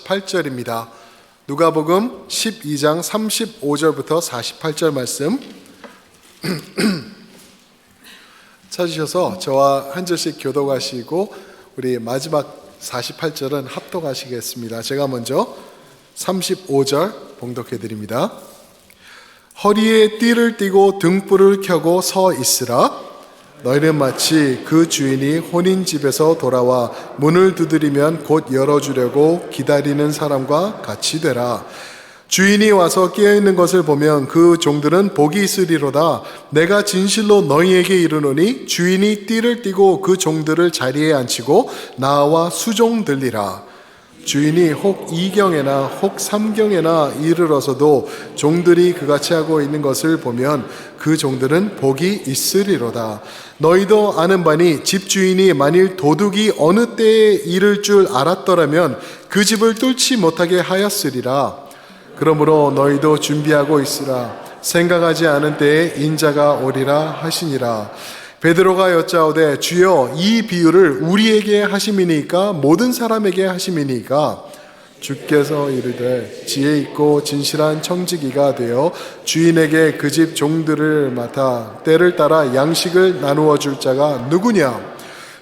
48절입니다. 누가복음 12장 35절부터 48절 말씀 찾으셔서 저와 한 절씩 교독하시고 우리 마지막 48절은 합독하시겠습니다. 제가 먼저 35절 봉독해 드립니다. 허리에 띠를 띠고 등불을 켜고 서 있으라. 너희는 마치 그 주인이 혼인집에서 돌아와 문을 두드리면 곧 열어주려고 기다리는 사람과 같이 되라. 주인이 와서 깨어있는 것을 보면 그 종들은 복이 있으리로다. 내가 진실로 너희에게 이르노니 주인이 띠를 띠고 그 종들을 자리에 앉히고 나와 수종들리라. 주인이 혹 2경에나 혹 3경에나 이르러서도 종들이 그같이 하고 있는 것을 보면 그 종들은 복이 있으리로다. 너희도 아는 바니 집주인이 만일 도둑이 어느 때에 이를 줄 알았더라면 그 집을 뚫지 못하게 하였으리라. 그러므로 너희도 준비하고 있으라. 생각하지 않은 때에 인자가 오리라 하시니라. 베드로가 여짜오되 주여 이 비유를 우리에게 하심이니까 모든 사람에게 하심이니까? 주께서 이르되 지혜 있고 진실한 청지기가 되어 주인에게 그 집 종들을 맡아 때를 따라 양식을 나누어 줄 자가 누구냐?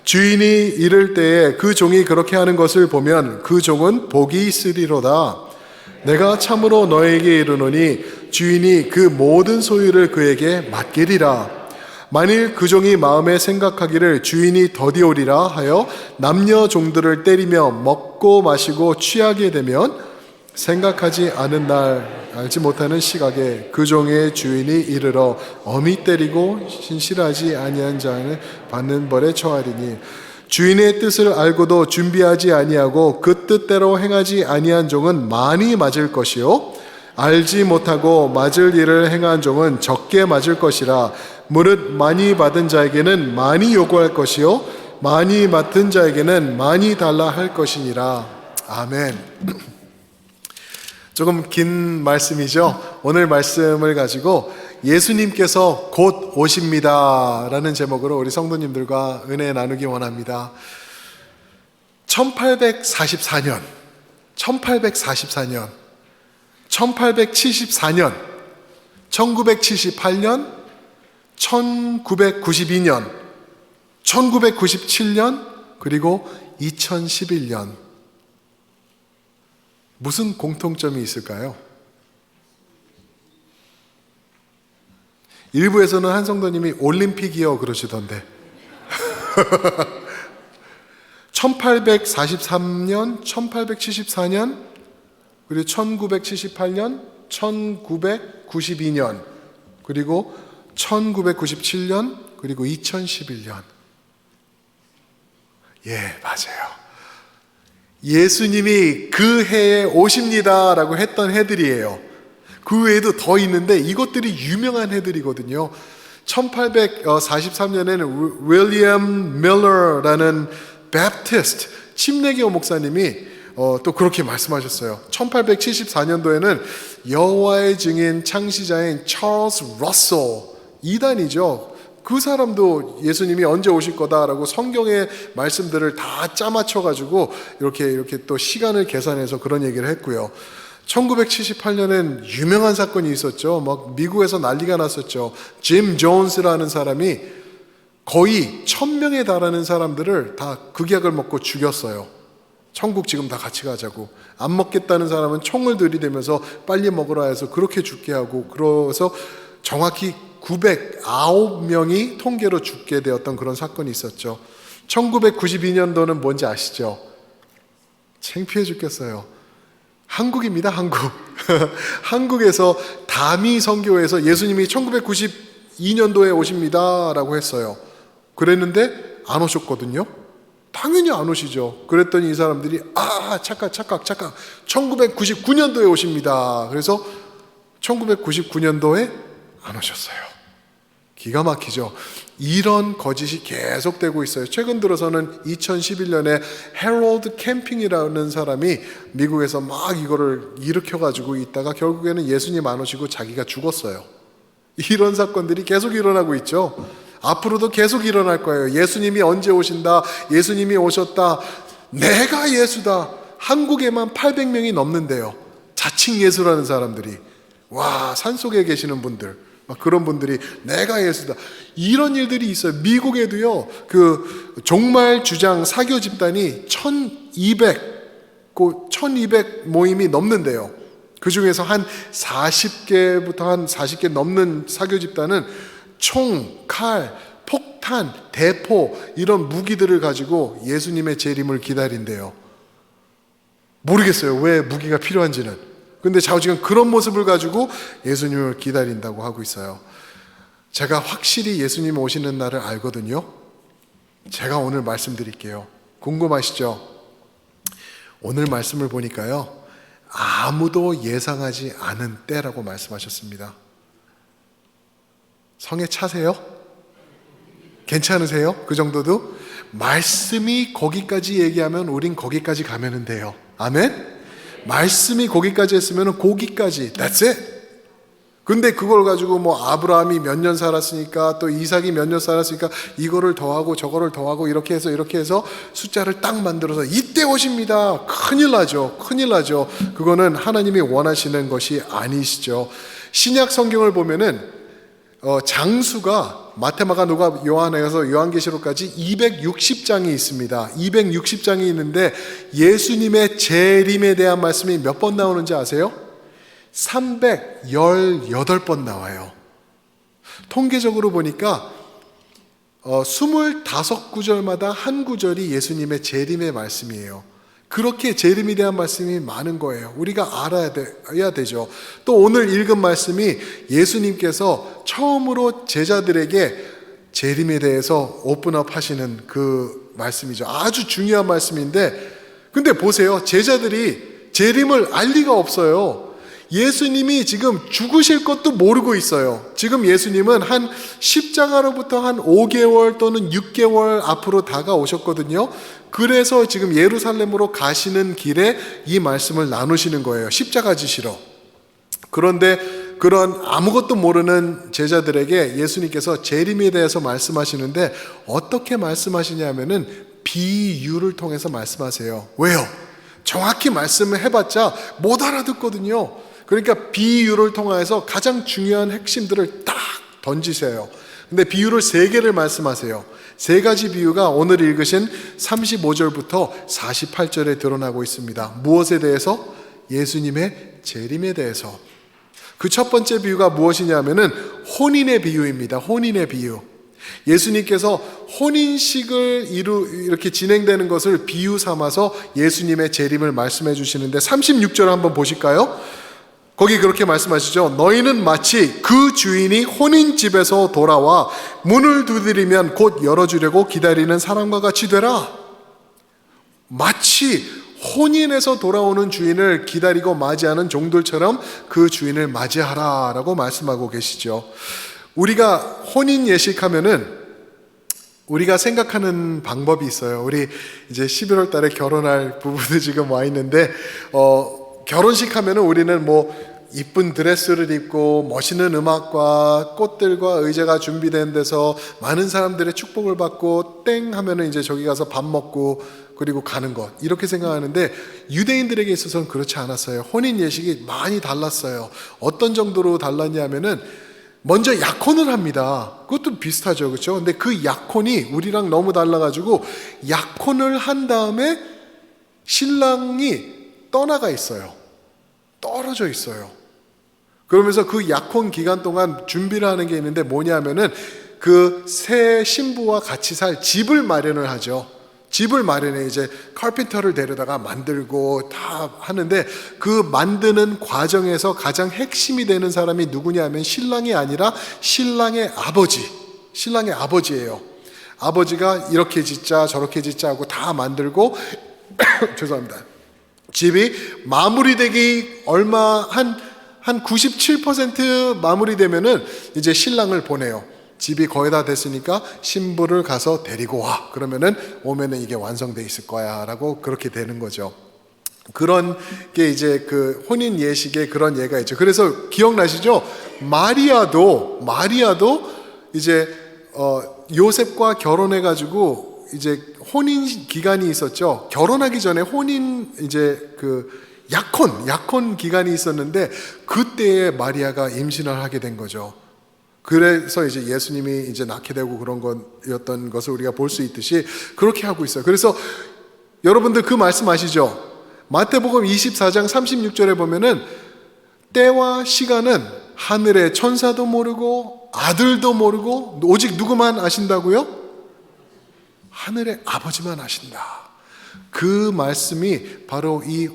주인이 이를 때에 그 종이 그렇게 하는 것을 보면 그 종은 복이 있으리로다. 내가 참으로 너에게 이르노니 주인이 그 모든 소유를 그에게 맡기리라. 만일 그 종이 마음에 생각하기를 주인이 더디오리라 하여 남녀 종들을 때리며 먹고 마시고 취하게 되면 생각하지 않은 날 알지 못하는 시각에 그 종의 주인이 이르러 엄히 때리고 신실하지 아니한 자는 받는 벌에 처하리니 주인의 뜻을 알고도 준비하지 아니하고 그 뜻대로 행하지 아니한 종은 많이 맞을 것이요 알지 못하고 맞을 일을 행한 종은 적게 맞을 것이라. 무릇 많이 받은 자에게는 많이 요구할 것이요 많이 맡은 자에게는 많이 달라 할 것이니라. 아멘. 조금 긴 말씀이죠. 오늘 말씀을 가지고 예수님께서 곧 오십니다 라는 제목으로 우리 성도님들과 은혜 나누기 원합니다. 1874년 1874년 1874년 1978년 1992년 1997년 그리고 2011년 무슨 공통점이 있을까요? 일부에서는 한 성도님이 올림픽이요 그러시던데 1843년 1874년 그리고 1978년 1992년 그리고 1997년 그리고 2011년. 예, 맞아요. 예수님이 그 해에 오십니다 라고 했던 해들이에요. 그 외에도 더 있는데 이것들이 유명한 해들이거든요. 1843년에는 윌리엄 밀러라는 베프티스트 침례교 목사님이 또 그렇게 말씀하셨어요. 1874년도에는 여호와의 증인 창시자인 찰스 러셀 2단이죠. 그 사람도 예수님이 언제 오실 거다라고 성경의 말씀들을 다 짜맞춰가지고 이렇게 또 시간을 계산해서 그런 얘기를 했고요. 1978년엔 유명한 사건이 있었죠. 막 미국에서 난리가 났었죠. 짐 존스라는 사람이 거의 1000명에 달하는 사람들을 다 극약을 먹고 죽였어요. 천국 지금 다 같이 가자고. 안 먹겠다는 사람은 총을 들이대면서 빨리 먹으라 해서 그렇게 죽게 하고, 그래서 정확히 909명이 통계로 죽게 되었던 그런 사건이 있었죠. 1992년도는 뭔지 아시죠? 창피해 죽겠어요. 한국입니다, 한국. 한국에서 다미 선교회에서 예수님이 1992년도에 오십니다 라고 했어요. 그랬는데 안 오셨거든요. 당연히 안 오시죠. 그랬더니 이 사람들이 착각 1999년도에 오십니다. 그래서 1999년도에 안 오셨어요. 기가 막히죠. 이런 거짓이 계속되고 있어요. 최근 들어서는 2011년에 해롤드 캠핑이라는 사람이 미국에서 막 이거를 일으켜가지고 있다가 결국에는 예수님 안 오시고 자기가 죽었어요. 이런 사건들이 계속 일어나고 있죠. 앞으로도 계속 일어날 거예요. 예수님이 언제 오신다, 예수님이 오셨다, 내가 예수다, 한국에만 800명이 넘는데요. 자칭 예수라는 사람들이. 와, 산속에 계시는 분들, 막 그런 분들이 내가 예수다, 이런 일들이 있어요. 미국에도요, 그 종말 주장 사교 집단이 1200 모임이 넘는데요. 그 중에서 한 40개부터 한 40개 넘는 사교 집단은 총, 칼, 폭탄, 대포 이런 무기들을 가지고 예수님의 재림을 기다린대요. 모르겠어요, 왜 무기가 필요한지는. 근데 지금 그런 모습을 가지고 예수님을 기다린다고 하고 있어요. 제가 확실히 예수님 오시는 날을 알거든요. 제가 오늘 말씀드릴게요. 궁금하시죠? 오늘 말씀을 보니까요, 아무도 예상하지 않은 때라고 말씀하셨습니다. 성에 차세요? 괜찮으세요? 그 정도도? 말씀이 거기까지 얘기하면 우린 거기까지 가면 돼요. 아멘? 말씀이 거기까지 했으면 거기까지, that's it. 근데 그걸 가지고 뭐 아브라함이 몇 년 살았으니까, 또 이삭이 몇 년 살았으니까 이거를 더하고 저거를 더하고 이렇게 해서 숫자를 딱 만들어서 이때 오십니다, 큰일 나죠. 큰일 나죠. 그거는 하나님이 원하시는 것이 아니시죠. 신약 성경을 보면은 장수가 마태마가 누가 요한에서 요한계시록까지 260장이 있습니다. 260장이 있는데 예수님의 재림에 대한 말씀이 몇 번 나오는지 아세요? 318번 나와요. 통계적으로 보니까 25구절마다 한 구절이 예수님의 재림의 말씀이에요. 그렇게 재림에 대한 말씀이 많은 거예요. 우리가 알아야 되죠. 또 오늘 읽은 말씀이 예수님께서 처음으로 제자들에게 재림에 대해서 오픈업 하시는 그 말씀이죠. 아주 중요한 말씀인데, 근데 보세요, 제자들이 재림을 알 리가 없어요. 예수님이 지금 죽으실 것도 모르고 있어요. 지금 예수님은 한 십자가로부터 한 5개월 또는 6개월 앞으로 다가오셨거든요. 그래서 지금 예루살렘으로 가시는 길에 이 말씀을 나누시는 거예요. 십자가 지시러. 그런데 그런 아무것도 모르는 제자들에게 예수님께서 재림에 대해서 말씀하시는데 어떻게 말씀하시냐면은 비유를 통해서 말씀하세요. 왜요? 정확히 말씀을 해봤자 못 알아듣거든요. 그러니까 비유를 통해서 가장 중요한 핵심들을 딱 던지세요. 근데 비유를 3개를 말씀하세요. 3가지 비유가 오늘 읽으신 35절부터 48절에 드러나고 있습니다. 무엇에 대해서? 예수님의 재림에 대해서. 그 첫 번째 비유가 무엇이냐면은 혼인의 비유입니다. 혼인의 비유. 예수님께서 혼인식을 이렇게 진행되는 것을 비유 삼아서 예수님의 재림을 말씀해 주시는데 36절 한번 보실까요? 거기 그렇게 말씀하시죠. 너희는 마치 그 주인이 혼인집에서 돌아와 문을 두드리면 곧 열어주려고 기다리는 사람과 같이 되라. 마치 혼인에서 돌아오는 주인을 기다리고 맞이하는 종들처럼 그 주인을 맞이하라라고 말씀하고 계시죠. 우리가 혼인 예식하면은 우리가 생각하는 방법이 있어요. 우리 이제 11월 달에 결혼할 부부도 지금 와 있는데 결혼식 하면은 우리는 뭐 이쁜 드레스를 입고 멋있는 음악과 꽃들과 의자가 준비된 데서 많은 사람들의 축복을 받고 땡 하면은 이제 저기 가서 밥 먹고 그리고 가는 것, 이렇게 생각하는데 유대인들에게 있어서는 그렇지 않았어요. 혼인 예식이 많이 달랐어요. 어떤 정도로 달랐냐면은 먼저 약혼을 합니다. 그것도 비슷하죠, 그렇죠? 근데 그 약혼이 우리랑 너무 달라가지고 약혼을 한 다음에 신랑이 떠나가 있어요. 떨어져 있어요. 그러면서 그 약혼 기간 동안 준비를 하는 게 있는데 뭐냐면은 그 새 신부와 같이 살 집을 마련을 하죠. 집을 마련해 이제 카펜터를 데려다가 만들고 다 하는데 그 만드는 과정에서 가장 핵심이 되는 사람이 누구냐면 신랑이 아니라 신랑의 아버지. 신랑의 아버지예요. 아버지가 이렇게 짓자 저렇게 짓자 하고 다 만들고 죄송합니다. 집이 마무리되기 얼마 한 97% 마무리되면은 이제 신랑을 보내요. 집이 거의 다 됐으니까 신부를 가서 데리고 와. 그러면은 오면은 이게 완성돼 있을 거야라고 그렇게 되는 거죠. 그런 게 이제 그 혼인 예식에 그런 예가 있죠. 그래서 기억나시죠? 마리아도 이제 요셉과 결혼해 가지고 이제 혼인 기간이 있었죠. 결혼하기 전에 혼인 이제 약혼 기간이 있었는데 그때에 마리아가 임신을 하게 된 거죠. 그래서 이제 예수님이 이제 낳게 되고 그런 것이었던 것을 우리가 볼 수 있듯이 그렇게 하고 있어요. 그래서 여러분들 그 말씀 아시죠? 마태복음 24장 36절에 보면은 때와 시간은 하늘의 천사도 모르고 아들도 모르고 오직 누구만 아신다고요? 하늘의 아버지만 아신다. 그 말씀이 바로 이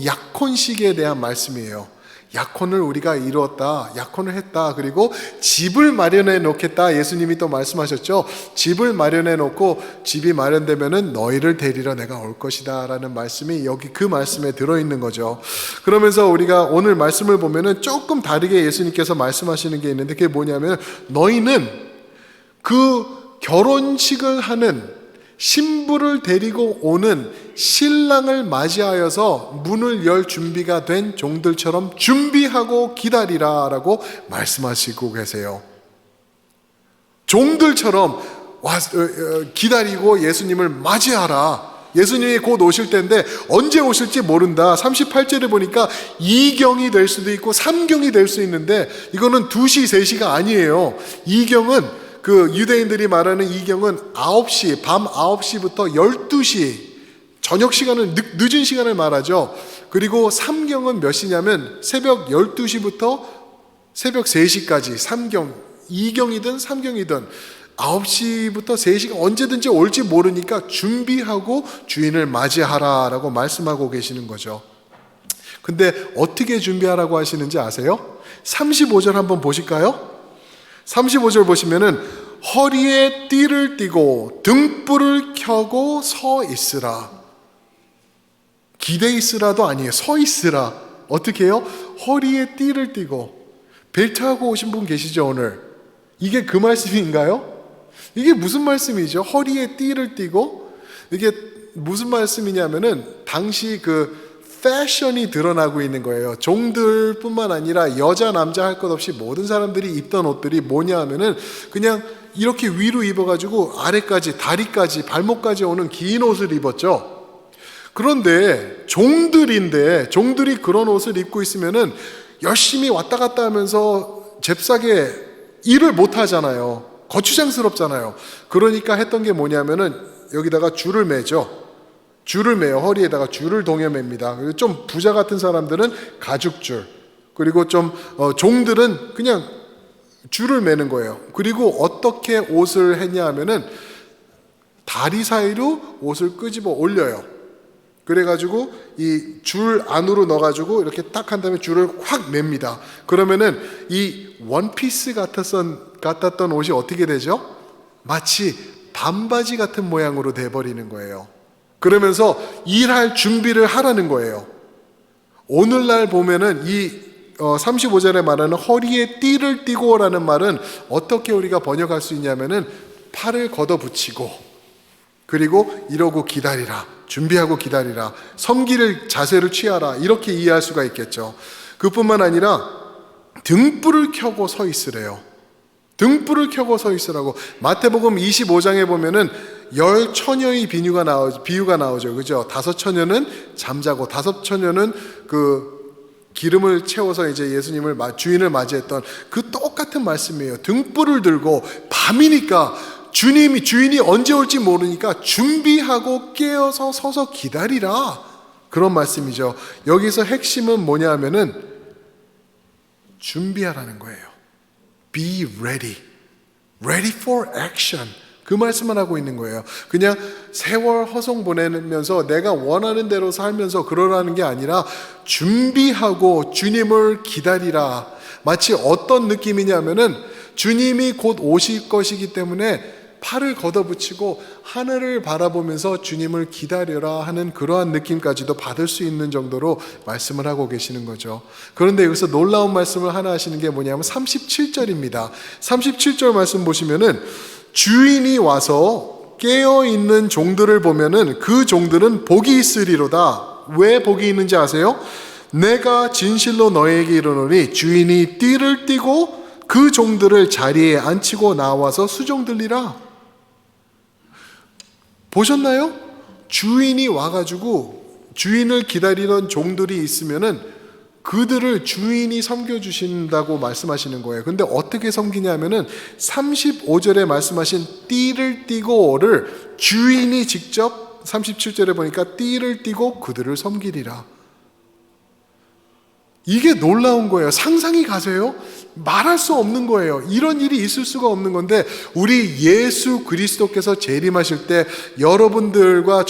약혼식에 대한 말씀이에요. 약혼을 우리가 이루었다, 약혼을 했다, 그리고 집을 마련해 놓겠다. 예수님이 또 말씀하셨죠. 집을 마련해 놓고 집이 마련되면은 너희를 데리러 내가 올 것이다 라는 말씀이 여기 그 말씀에 들어있는 거죠. 그러면서 우리가 오늘 말씀을 보면은 조금 다르게 예수님께서 말씀하시는 게 있는데 그게 뭐냐면 너희는 그 결혼식을 하는 신부를 데리고 오는 신랑을 맞이하여서 문을 열 준비가 된 종들처럼 준비하고 기다리라 라고 말씀하시고 계세요. 종들처럼 기다리고 예수님을 맞이하라. 예수님이 곧 오실 때인데 언제 오실지 모른다. 38절에 보니까 2경이 될 수도 있고 3경이 될 수 있는데 이거는 2시, 3시가 아니에요. 2경은 그 유대인들이 말하는 2경은 9시, 밤 9시부터 12시, 저녁 시간은 늦은 시간을 말하죠. 그리고 3경은 몇 시냐면 새벽 12시부터 새벽 3시까지 3경, 2경이든 3경이든 9시부터 3시가 언제든지 올지 모르니까 준비하고 주인을 맞이하라라고 말씀하고 계시는 거죠. 근데 어떻게 준비하라고 하시는지 아세요? 35절 한번 보실까요? 35절 보시면은 허리에 띠를 띠고 등불을 켜고 서 있으라. 기대 있으라도 아니에요. 서 있으라. 어떻게 해요? 허리에 띠를 띠고. 벨트하고 오신 분 계시죠 오늘? 이게 그 말씀인가요? 이게 무슨 말씀이죠? 허리에 띠를 띠고. 이게 무슨 말씀이냐면은 당시 그 패션이 드러나고 있는 거예요. 종들뿐만 아니라 여자 남자 할 것 없이 모든 사람들이 입던 옷들이 뭐냐 하면은 그냥 이렇게 위로 입어가지고 아래까지 다리까지 발목까지 오는 긴 옷을 입었죠. 그런데 종들이 그런 옷을 입고 있으면은 열심히 왔다 갔다 하면서 잽싸게 일을 못 하잖아요. 거추장스럽잖아요. 그러니까 했던 게 뭐냐면은 여기다가 줄을 매죠. 줄을 매요. 허리에다가 줄을 동여맵니다. 그리고 좀 부자 같은 사람들은 가죽줄, 그리고 좀 종들은 그냥 줄을 매는 거예요. 그리고 어떻게 옷을 했냐 하면은 다리 사이로 옷을 끄집어 올려요. 그래가지고 이 줄 안으로 넣어가지고 이렇게 딱 한 다음에 줄을 확 맵니다. 그러면은 이 원피스 같았던 옷이 어떻게 되죠? 마치 반바지 같은 모양으로 돼버리는 거예요. 그러면서 일할 준비를 하라는 거예요. 오늘날 보면은 이 35절에 말하는 허리에 띠를 띠고 라는 말은 어떻게 우리가 번역할 수 있냐면은 팔을 걷어붙이고 그리고 이러고 기다리라. 준비하고 기다리라. 섬길 자세를 취하라. 이렇게 이해할 수가 있겠죠. 그뿐만 아니라 등불을 켜고 서 있으래요. 등불을 켜고 서 있으라고. 마태복음 25장에 보면은 10처녀의 비유가 나오죠. 그죠? 5처녀는 잠자고 5처녀는 그 기름을 채워서 이제 예수님을 주인을 맞이했던 그 똑같은 말씀이에요. 등불을 들고 밤이니까 주인이 언제 올지 모르니까 준비하고 깨어서 서서 기다리라. 그런 말씀이죠. 여기서 핵심은 뭐냐 하면은 준비하라는 거예요. Be ready. Ready for action. 그 말씀만 하고 있는 거예요. 그냥 세월 허송 보내면서 내가 원하는 대로 살면서 그러라는 게 아니라 준비하고 주님을 기다리라. 마치 어떤 느낌이냐면은 주님이 곧 오실 것이기 때문에 팔을 걷어붙이고 하늘을 바라보면서 주님을 기다려라 하는 그러한 느낌까지도 받을 수 있는 정도로 말씀을 하고 계시는 거죠. 그런데 여기서 놀라운 말씀을 하나 하시는 게 뭐냐면 37절입니다. 37절 말씀 보시면은 주인이 와서 깨어있는 종들을 보면은 그 종들은 복이 있으리로다. 왜 복이 있는지 아세요? 내가 진실로 너에게 이르노니 주인이 띠를 띠고 그 종들을 자리에 앉히고 나와서 수종들리라. 보셨나요? 주인이 와가지고 주인을 기다리던 종들이 있으면은 그들을 주인이 섬겨주신다고 말씀하시는 거예요. 근데 어떻게 섬기냐면은 35절에 말씀하신 띠를 띠고를 주인이 직접 37절에 보니까 띠를 띠고 그들을 섬기리라. 이게 놀라운 거예요. 상상이 가세요? 말할 수 없는 거예요. 이런 일이 있을 수가 없는 건데 우리 예수 그리스도께서 재림하실 때 여러분들과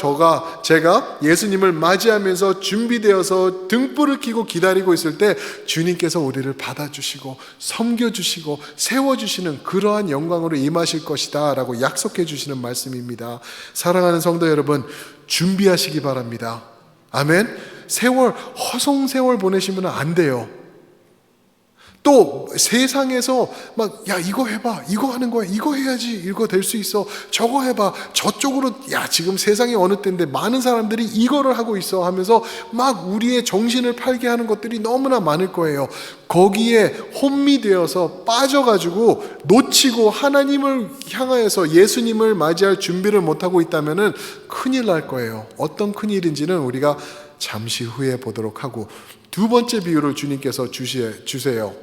제가 예수님을 맞이하면서 준비되어서 등불을 켜고 기다리고 있을 때 주님께서 우리를 받아주시고 섬겨주시고 세워주시는 그러한 영광으로 임하실 것이다 라고 약속해 주시는 말씀입니다. 사랑하는 성도 여러분, 준비하시기 바랍니다. 아멘. 허송 세월 보내시면 안 돼요. 또 세상에서 막 야 이거 해봐, 이거 하는 거야, 이거 해야지, 이거 될 수 있어, 저거 해봐, 저쪽으로 야 지금 세상이 어느 때인데 많은 사람들이 이거를 하고 있어 하면서 막 우리의 정신을 팔게 하는 것들이 너무나 많을 거예요. 거기에 혼미되어서 빠져가지고 놓치고 하나님을 향하여서 예수님을 맞이할 준비를 못하고 있다면 큰일 날 거예요. 어떤 큰일인지는 우리가 잠시 후에 보도록 하고, 두 번째 비유를 주님께서 주세요.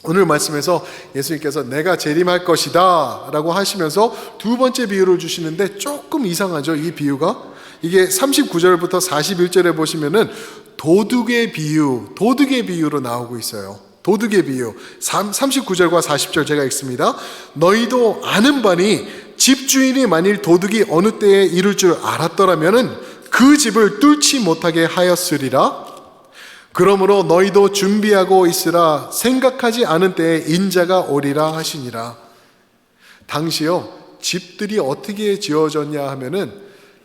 오늘 말씀에서 예수님께서 내가 재림할 것이다 라고 하시면서 두 번째 비유를 주시는데 조금 이상하죠. 이 비유가 이게 39절부터 41절에 보시면은 도둑의 비유로 나오고 있어요. 도둑의 비유 39절과 40절 제가 읽습니다. 너희도 아는 바니 집주인이 만일 도둑이 어느 때에 이룰 줄 알았더라면은 그 집을 뚫지 못하게 하였으리라. 그러므로 너희도 준비하고 있으라. 생각하지 않은 때에 인자가 오리라 하시니라. 당시요 집들이 어떻게 지어졌냐 하면은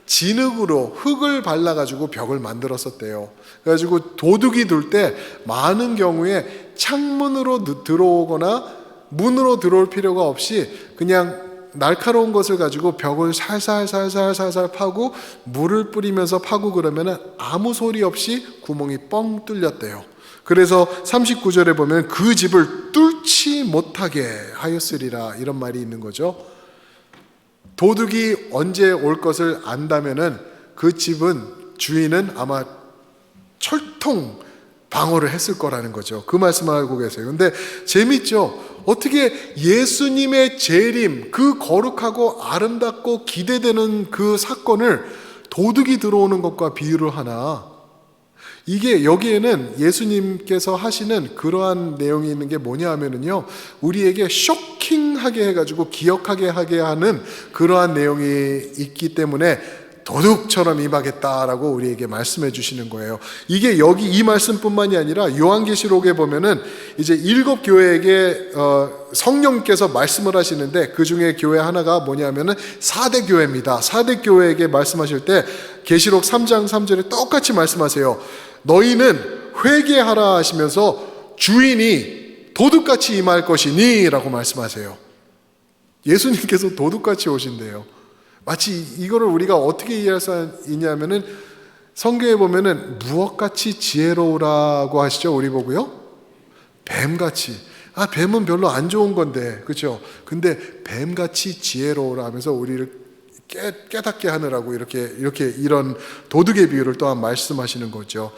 진흙으로 흙을 발라가지고 벽을 만들었었대요. 그래가지고 도둑이 들 때 많은 경우에 창문으로 들어오거나 문으로 들어올 필요가 없이 그냥 날카로운 것을 가지고 벽을 살살 파고 물을 뿌리면서 파고 그러면 아무 소리 없이 구멍이 뻥 뚫렸대요. 그래서 39절에 보면 그 집을 뚫지 못하게 하였으리라 이런 말이 있는 거죠. 도둑이 언제 올 것을 안다면은 그 집은 주인은 아마 철통 방어를 했을 거라는 거죠. 그 말씀을 하고 계세요. 근데 재밌죠? 어떻게 예수님의 재림, 그 거룩하고 아름답고 기대되는 그 사건을 도둑이 들어오는 것과 비유를 하나? 이게 여기에는 예수님께서 하시는 그러한 내용이 있는 게 뭐냐 하면은요, 우리에게 쇼킹하게 해가지고 기억하게 하게 하는 그러한 내용이 있기 때문에 도둑처럼 임하겠다라고 우리에게 말씀해 주시는 거예요. 이게 여기 이 말씀뿐만이 아니라 요한계시록에 보면은 이제 7 교회에게 성령께서 말씀을 하시는데 그 중에 교회 하나가 뭐냐면은 4대 교회입니다. 4대 교회에게 말씀하실 때 계시록 3장 3절에 똑같이 말씀하세요. 너희는 회개하라 하시면서 주인이 도둑같이 임할 것이니 라고 말씀하세요. 예수님께서 도둑같이 오신대요. 마치 이거를 우리가 어떻게 이해할 수 있냐면은 성경에 보면은 무엇같이 지혜로우라고 하시죠. 우리 보고요. 뱀같이. 뱀은 별로 안 좋은 건데, 그렇죠? 근데 뱀같이 지혜로우라 하면서 우리를 깨닫게 하느라고 이렇게 이런 도둑의 비유를 또한 말씀하시는 거죠.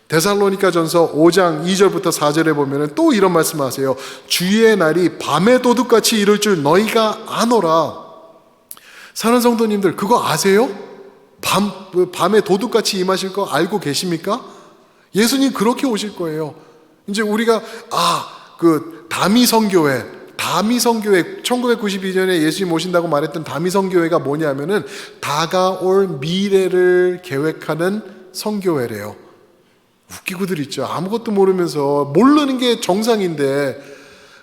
데살로니가전서 5장 2절부터 4절에 보면은 또 이런 말씀하세요. 주의 날이 밤의 도둑같이 이룰 줄 너희가 아노라. 사는 성도님들 그거 아세요? 밤에 도둑같이 임하실 거 알고 계십니까? 예수님 그렇게 오실 거예요. 이제 우리가 다미성교회 1992년에 예수님 오신다고 말했던 다미성교회가 뭐냐면은 다가올 미래를 계획하는 성교회래요. 웃기고들 있죠. 아무것도 모르면서 모르는 게 정상인데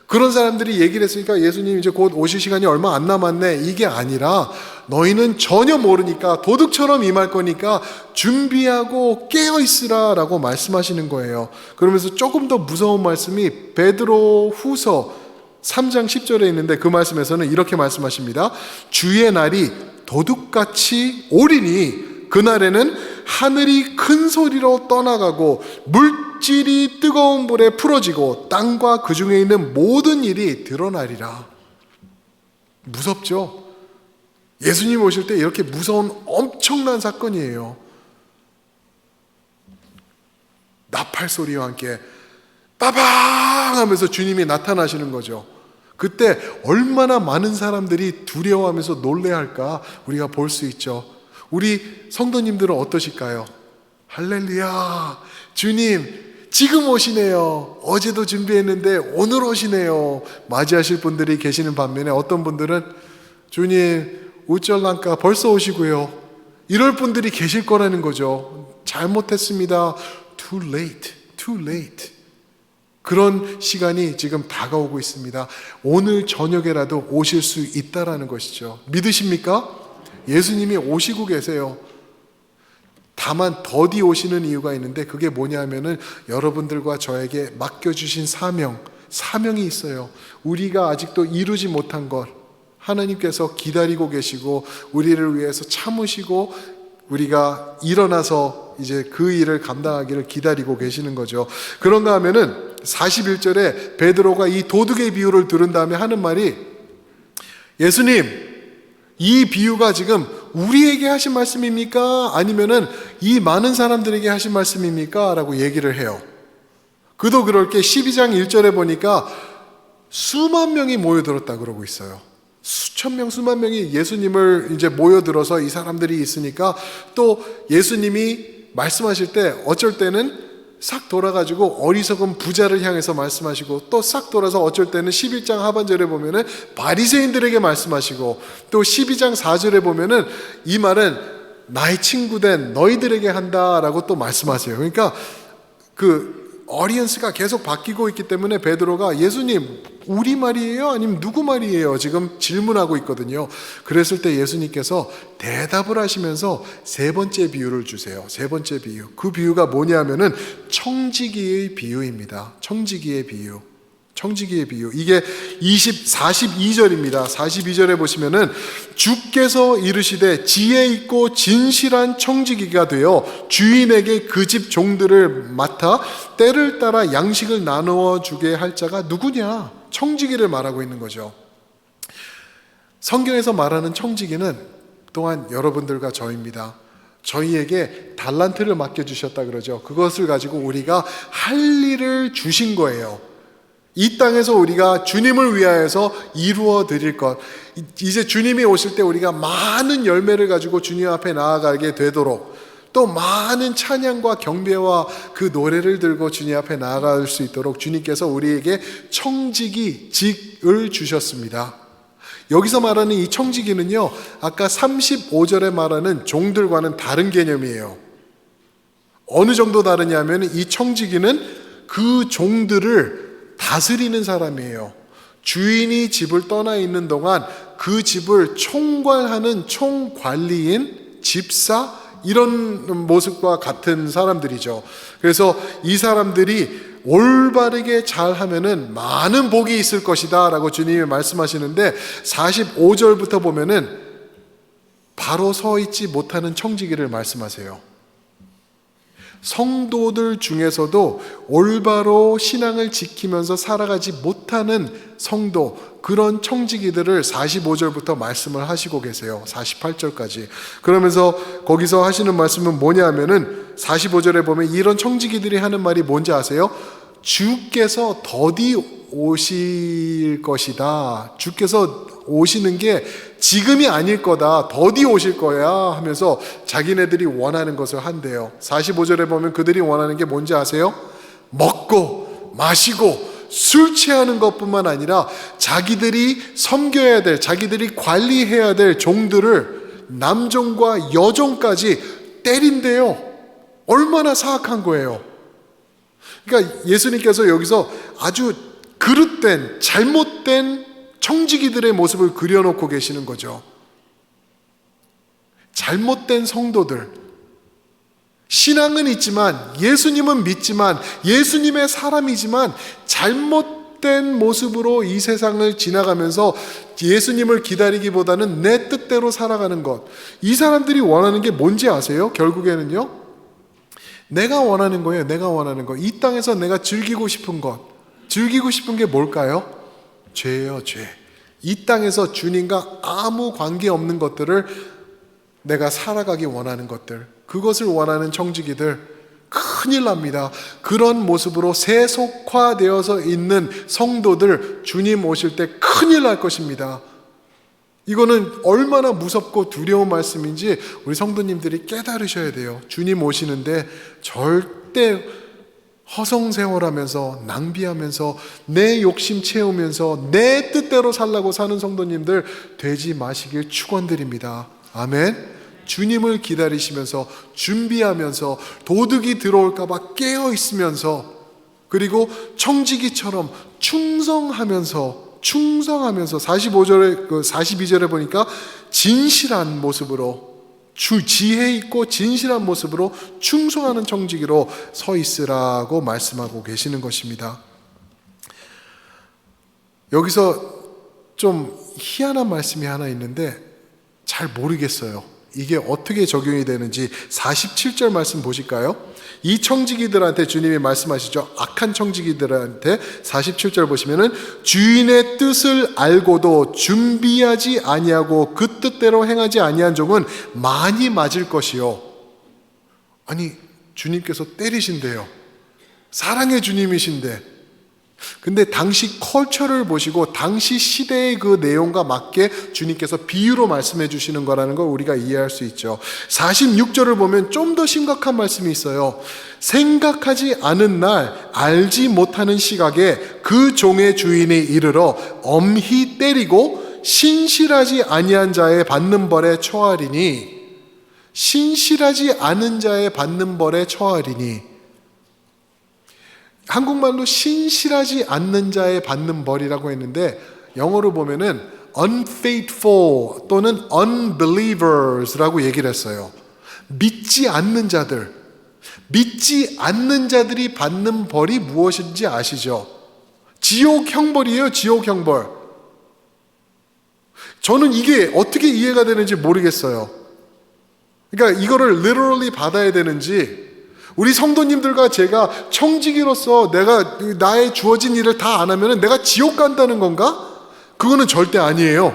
그런 사람들이 얘기를 했으니까 예수님 이제 곧 오실 시간이 얼마 안 남았네. 이게 아니라 너희는 전혀 모르니까 도둑처럼 임할 거니까 준비하고 깨어있으라 라고 말씀하시는 거예요. 그러면서 조금 더 무서운 말씀이 베드로 후서 3장 10절에 있는데 그 말씀에서는 이렇게 말씀하십니다. 주의 날이 도둑같이 오리니 그날에는 하늘이 큰 소리로 떠나가고 물질이 뜨거운 불에 풀어지고 땅과 그 중에 있는 모든 일이 드러나리라. 무섭죠? 예수님 오실 때 이렇게 무서운 엄청난 사건이에요. 나팔 소리와 함께 빠방 하면서 주님이 나타나시는 거죠. 그때 얼마나 많은 사람들이 두려워하면서 놀래할까 우리가 볼 수 있죠. 우리 성도님들은 어떠실까요? 할렐루야, 주님 지금 오시네요. 어제도 준비했는데 오늘 오시네요. 맞이하실 분들이 계시는 반면에 어떤 분들은 주님 우쩔랑까 벌써 오시고요. 이럴 분들이 계실 거라는 거죠. 잘못했습니다. Too late, too late. 그런 시간이 지금 다가오고 있습니다. 오늘 저녁에라도 오실 수 있다라는 것이죠. 믿으십니까? 예수님이 오시고 계세요. 다만 더디 오시는 이유가 있는데 그게 뭐냐면은 여러분들과 저에게 맡겨주신 사명이 있어요. 우리가 아직도 이루지 못한 것 하나님께서 기다리고 계시고 우리를 위해서 참으시고 우리가 일어나서 이제 그 일을 감당하기를 기다리고 계시는 거죠. 그런가 하면은 41절에 베드로가 이 도둑의 비유를 들은 다음에 하는 말이, 예수님 이 비유가 지금 우리에게 하신 말씀입니까? 아니면은 이 많은 사람들에게 하신 말씀입니까? 라고 얘기를 해요. 그도 그럴 게 12장 1절에 보니까 수만 명이 모여들었다 그러고 있어요. 수천 명, 수만 명이 예수님을 이제 모여들어서 이 사람들이 있으니까 또 예수님이 말씀하실 때 어쩔 때는 싹 돌아가지고 어리석은 부자를 향해서 말씀하시고 또 싹 돌아서 어쩔 때는 11장 하반절에 보면은 바리새인들에게 말씀하시고 또 12장 4절에 보면은 이 말은 나의 친구된 너희들에게 한다라고 또 말씀하세요. 그러니까 그 어리언스가 계속 바뀌고 있기 때문에 베드로가 예수님 우리 말이에요? 아니면 누구 말이에요? 지금 질문하고 있거든요. 그랬을 때 예수님께서 대답을 하시면서 세 번째 비유를 주세요. 세 번째 비유. 그 비유가 뭐냐면은 청지기의 비유입니다. 청지기의 비유. 청지기의 비유. 이게 42절입니다. 42절에 보시면은 주께서 이르시되 지혜 있고 진실한 청지기가 되어 주인에게 그 집 종들을 맡아 때를 따라 양식을 나누어 주게 할 자가 누구냐? 청지기를 말하고 있는 거죠. 성경에서 말하는 청지기는 또한 여러분들과 저입니다. 저희에게 달란트를 맡겨주셨다 그러죠. 그것을 가지고 우리가 할 일을 주신 거예요. 이 땅에서 우리가 주님을 위하여서 이루어 드릴 것, 이제 주님이 오실 때 우리가 많은 열매를 가지고 주님 앞에 나아가게 되도록 또 많은 찬양과 경배와 그 노래를 들고 주님 앞에 나아갈 수 있도록 주님께서 우리에게 청지기직을 주셨습니다. 여기서 말하는 이 청지기는요, 아까 35절에 말하는 종들과는 다른 개념이에요. 어느 정도 다르냐면 이 청지기는 그 종들을 다스리는 사람이에요. 주인이 집을 떠나 있는 동안 그 집을 총괄하는 총관리인, 집사, 이런 모습과 같은 사람들이죠. 그래서 이 사람들이 올바르게 잘하면은 많은 복이 있을 것이다 라고 주님이 말씀하시는데 45절부터 보면은 바로 서 있지 못하는 청지기를 말씀하세요. 성도들 중에서도 올바로 신앙을 지키면서 살아가지 못하는 성도, 그런 청지기들을 45절부터 말씀을 하시고 계세요. 48절까지. 그러면서 거기서 하시는 말씀은 뭐냐 하면은 45절에 보면 이런 청지기들이 하는 말이 뭔지 아세요? 주께서 더디 오실 것이다. 주께서 오시는 게 지금이 아닐 거다. 더디 오실 거야 하면서 자기네들이 원하는 것을 한대요. 45절에 보면 그들이 원하는 게 뭔지 아세요? 먹고 마시고 술 취하는 것뿐만 아니라 자기들이 섬겨야 될, 자기들이 관리해야 될 종들을 남종과 여종까지 때린대요. 얼마나 사악한 거예요. 그러니까 예수님께서 여기서 아주 그릇된, 잘못된 청지기들의 모습을 그려놓고 계시는 거죠. 잘못된 성도들, 신앙은 있지만, 예수님은 믿지만, 예수님의 사람이지만 잘못된 모습으로 이 세상을 지나가면서 예수님을 기다리기보다는 내 뜻대로 살아가는 것. 이 사람들이 원하는 게 뭔지 아세요? 결국에는요, 내가 원하는 거예요. 내가 원하는 거. 이 땅에서 내가 즐기고 싶은 것. 즐기고 싶은 게 뭘까요? 죄예요, 죄. 이 땅에서 주님과 아무 관계없는 것들을 내가 살아가기 원하는 것들, 그것을 원하는 청지기들 큰일 납니다. 그런 모습으로 세속화되어서 있는 성도들 주님 오실 때 큰일 날 것입니다. 이거는 얼마나 무섭고 두려운 말씀인지 우리 성도님들이 깨달으셔야 돼요. 주님 오시는데 절대 허송세월하면서 낭비하면서 내 욕심 채우면서 내 뜻대로 살라고 사는 성도님들 되지 마시길 축원드립니다. 아멘. 주님을 기다리시면서 준비하면서 도둑이 들어올까 봐 깨어 있으면서 그리고 청지기처럼 충성하면서 45절에 42절에 보니까 진실한 모습으로 지혜 있고 진실한 모습으로 충성하는 청지기로 서 있으라고 말씀하고 계시는 것입니다. 여기서 좀 희한한 말씀이 하나 있는데 잘 모르겠어요. 이게 어떻게 적용이 되는지 47절 말씀 보실까요? 이 청지기들한테 주님이 말씀하시죠. 악한 청지기들한테 47절 보시면은 주인의 뜻을 알고도 준비하지 아니하고 그 뜻대로 행하지 아니한 종은 많이 맞을 것이요. 아니, 주님께서 때리신대요. 사랑의 주님이신데. 근데 당시 컬처를 보시고 당시 시대의 그 내용과 맞게 주님께서 비유로 말씀해 주시는 거라는 걸 우리가 이해할 수 있죠. 46절을 보면 좀 더 심각한 말씀이 있어요. 생각하지 않은 날 알지 못하는 시각에 그 종의 주인이 이르러 엄히 때리고 신실하지 아니한 자의 받는 벌에 처하리니, 신실하지 않은 자의 받는 벌에 처하리니, 한국말로 신실하지 않는 자의 받는 벌이라고 했는데 영어로 보면은 unfaithful 또는 unbelievers라고 얘기를 했어요. 믿지 않는 자들, 믿지 않는 자들이 받는 벌이 무엇인지 아시죠? 지옥 형벌이에요. 지옥 형벌. 저는 이게 어떻게 이해가 되는지 모르겠어요. 그러니까 이거를 literally 받아야 되는지, 우리 성도님들과 제가 청지기로서 내가 나의 주어진 일을 다 안 하면 내가 지옥 간다는 건가? 그거는 절대 아니에요.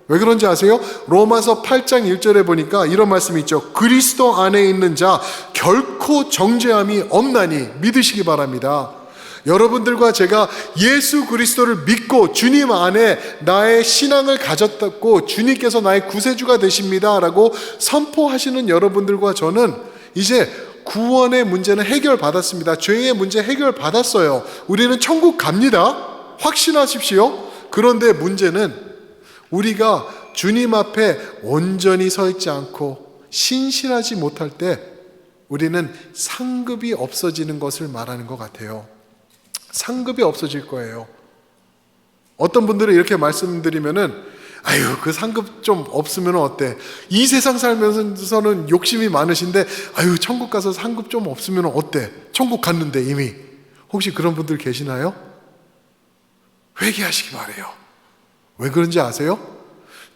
왜 그런지 아세요? 로마서 8장 1절에 보니까 이런 말씀이 있죠. 그리스도 안에 있는 자 결코 정죄함이 없나니 믿으시기 바랍니다. 여러분들과 제가 예수 그리스도를 믿고 주님 안에 나의 신앙을 가졌다고 주님께서 나의 구세주가 되십니다 라고 선포하시는 여러분들과 저는 이제 구원의 문제는 해결받았습니다. 죄의 문제 해결받았어요. 우리는 천국 갑니다. 확신하십시오. 그런데 문제는 우리가 주님 앞에 온전히 서 있지 않고 신실하지 못할 때 우리는 상급이 없어지는 것을 말하는 것 같아요. 상급이 없어질 거예요. 어떤 분들은 이렇게 말씀드리면은 아유, 그 상급 좀 없으면 어때? 이 세상 살면서는 욕심이 많으신데 아유, 천국 가서 상급 좀 없으면 어때? 천국 갔는데 이미. 혹시 그런 분들 계시나요? 회개하시기 바래요. 왜 그런지 아세요?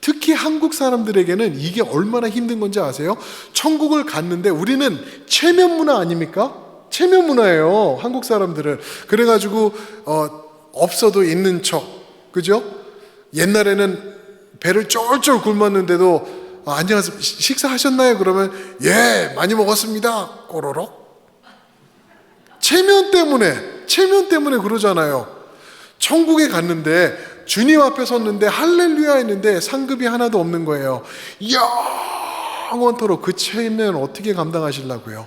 특히 한국 사람들에게는 이게 얼마나 힘든 건지 아세요? 천국을 갔는데 우리는 체면 문화 아닙니까? 체면 문화예요, 한국 사람들은. 그래가지고 없어도 있는 척, 그죠? 옛날에는 배를 쫄쫄 굶었는데도 안녕하세요, 식사하셨나요? 그러면 예, 많이 먹었습니다. 꼬로록. 체면 때문에 그러잖아요. 천국에 갔는데 주님 앞에 섰는데 할렐루야 했는데 상급이 하나도 없는 거예요. 영원토록 그 체면을 어떻게 감당하시려고요?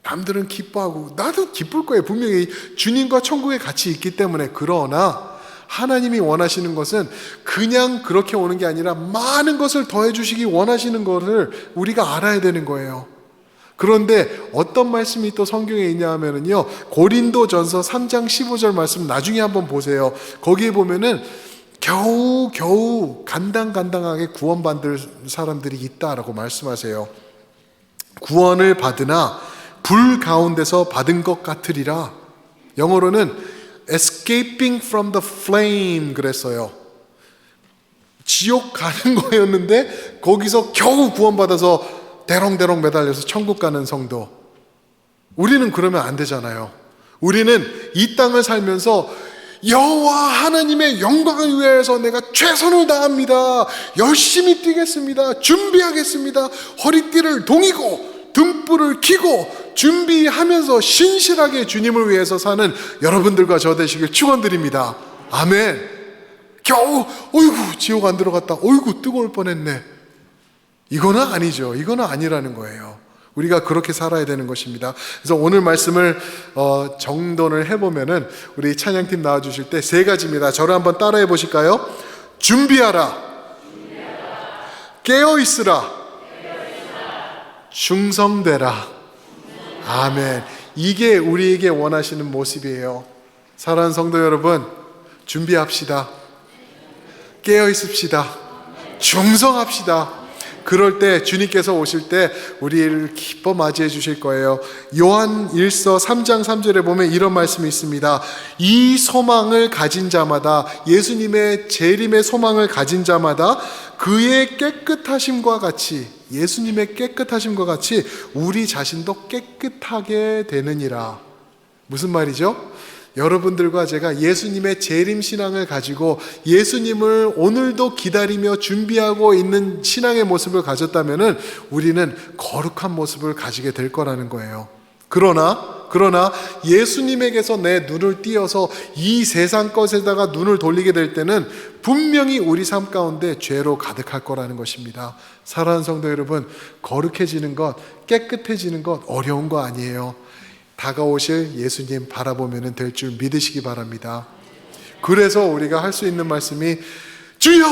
남들은 기뻐하고 나도 기쁠 거예요. 분명히 주님과 천국에 같이 있기 때문에. 그러나 하나님이 원하시는 것은 그냥 그렇게 오는 게 아니라 많은 것을 더해 주시기 원하시는 것을 우리가 알아야 되는 거예요. 그런데 어떤 말씀이 또 성경에 있냐 하면은요, 고린도전서 3장 15절 말씀 나중에 한번 보세요. 거기에 보면은 겨우 간당간당하게 구원받을 사람들이 있다라고 말씀하세요. 구원을 받으나 불 가운데서 받은 것 같으리라. 영어로는 escaping from the flame 그랬어요. 지옥 가는 거였는데 거기서 겨우 구원받아서 대롱대롱 매달려서 천국 가는 성도. 우리는 그러면 안 되잖아요. 우리는 이 땅을 살면서 여호와 하나님의 영광을 위해서 내가 최선을 다합니다. 열심히 뛰겠습니다. 준비하겠습니다. 허리띠를 동이고 등불을 켜고 준비하면서 신실하게 주님을 위해서 사는 여러분들과 저 되시길 축원드립니다. 아멘. 겨우 어이구 지옥 안 들어갔다. 어이구 뜨거울 뻔했네. 이거는 아니죠. 이거는 아니라는 거예요. 우리가 그렇게 살아야 되는 것입니다. 그래서 오늘 말씀을 정돈을 해보면은 우리 찬양팀 나와주실 때 세 가지입니다. 저를 한번 따라해 보실까요? 준비하라, 깨어있으라, 충성되라. 아멘. 이게 우리에게 원하시는 모습이에요. 사랑하는 성도 여러분, 준비합시다. 깨어있읍시다. 충성합시다. 그럴 때 주님께서 오실 때 우리를 기뻐 맞이해 주실 거예요. 요한 1서 3장 3절에 보면 이런 말씀이 있습니다. 이 소망을 가진 자마다, 예수님의 재림의 소망을 가진 자마다 그의 깨끗하심과 같이, 예수님의 깨끗하심과 같이 우리 자신도 깨끗하게 되느니라. 무슨 말이죠? 여러분들과 제가 예수님의 재림 신앙을 가지고 예수님을 오늘도 기다리며 준비하고 있는 신앙의 모습을 가졌다면 우리는 거룩한 모습을 가지게 될 거라는 거예요. 그러나 예수님에게서 내 눈을 띄어서 이 세상 것에다가 눈을 돌리게 될 때는 분명히 우리 삶 가운데 죄로 가득할 거라는 것입니다. 사랑하는 성도 여러분, 거룩해지는 것, 깨끗해지는 것 어려운 거 아니에요. 다가오실 예수님 바라보면 될 줄 믿으시기 바랍니다. 그래서 우리가 할 수 있는 말씀이 주여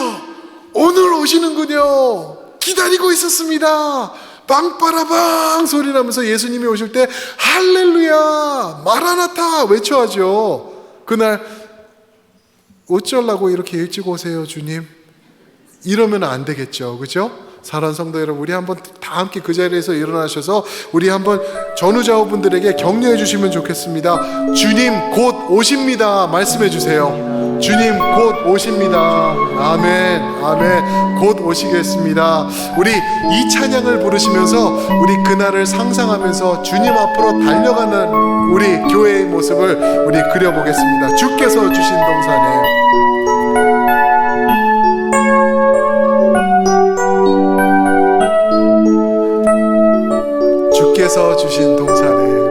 오늘 오시는군요. 기다리고 있었습니다. 빵빠라빵 소리 나면서 예수님이 오실 때 할렐루야 마라나타 외쳐하죠. 그날 어쩌려고 이렇게 일찍 오세요 주님? 이러면 안 되겠죠. 그죠? 사랑하는 성도 여러분, 우리 한번 다 함께 그 자리에서 일어나셔서 우리 한번 전우좌우분들에게 격려해 주시면 좋겠습니다. 주님 곧 오십니다. 말씀해 주세요. 주님 곧 오십니다. 아멘, 아멘. 곧 오시겠습니다. 우리 이 찬양을 부르시면서 우리 그날을 상상하면서 주님 앞으로 달려가는 우리 교회의 모습을 우리 그려보겠습니다. 주께서 주신 동산에 주께서 주신 동산에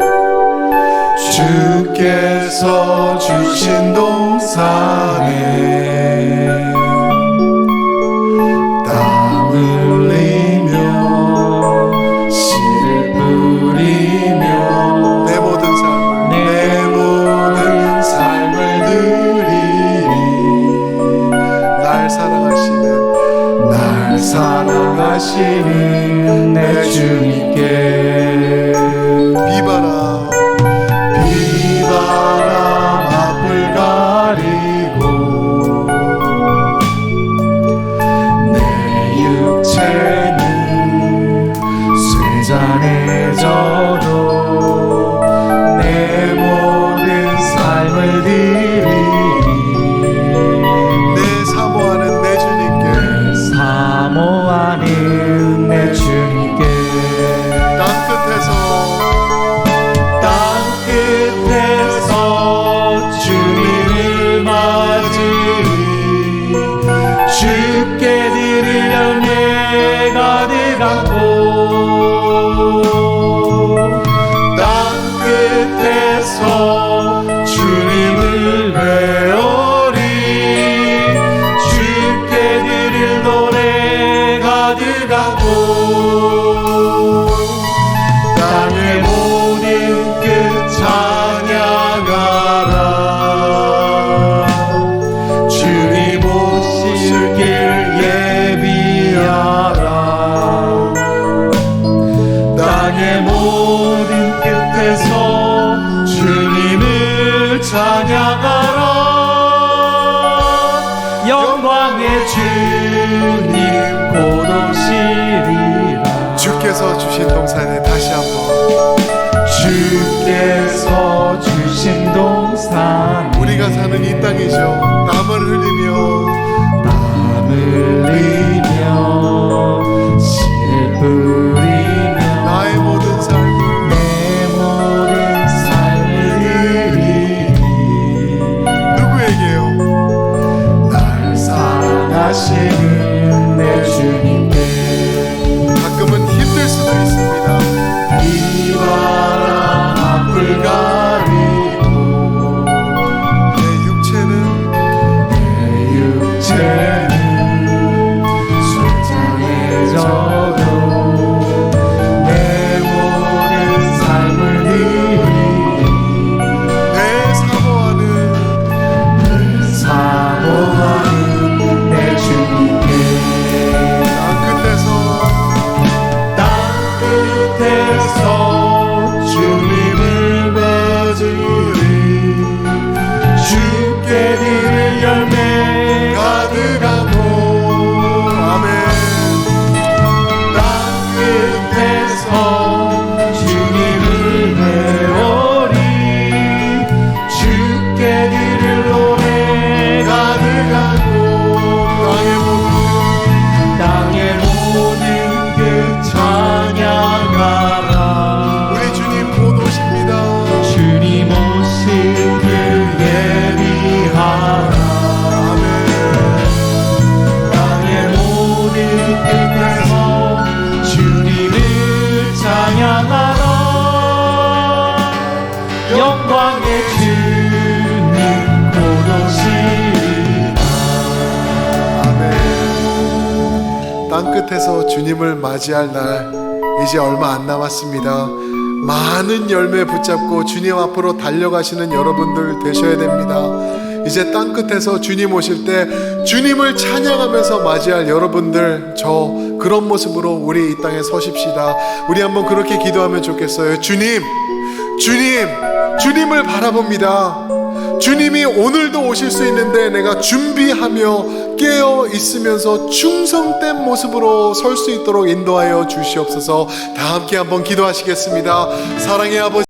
주께서 주신 동산에 땀 흘리며 씨를 뿌리며 내 모든 삶을 드리리. 날 사랑하시는 내 주님께 비바람 앞을 가리고 내 육체는 쇠잔해져도 내 모든 삶을 드리리. 내 사모하는 내 주님께 사모하는 내 주님께 땅끝에서 주님을 맞으리. 주께 드리려 내가 들어갔고 땅끝에서 주님을 외우리. 주께 드릴 노래가 들어갔고 땅의 모든 끝 찬양하라. 주님 오실 길 예비하라. 땅의 모든 끝에서 주님을 찬양하라. 영광의 주님 곧 오시리라. 주께서 주신 동산에 다시 한번 주께서 주신 동산 우리가 사는 이 땅이죠. 땀을 흘리며 씨를 뿌리며 나의 모든 삶을 내 모든 삶을 드리니. 누구에게 영광의 주님 곧 오시리라. 아멘. 땅끝에서 주님을 맞이할 날 이제 얼마 안 남았습니다. 많은 열매 붙잡고 주님 앞으로 달려가시는 여러분들 되셔야 됩니다. 이제 땅끝에서 주님 오실 때 주님을 찬양하면서 맞이할 여러분들, 저 그런 모습으로 우리 이 땅에 서십시다. 우리 한번 그렇게 기도하면 좋겠어요. 주님을 바라봅니다. 주님이 오늘도 오실 수 있는데 내가 준비하며 깨어 있으면서 충성된 모습으로 설 수 있도록 인도하여 주시옵소서. 다 함께 한번 기도하시겠습니다. 사랑의 아버지,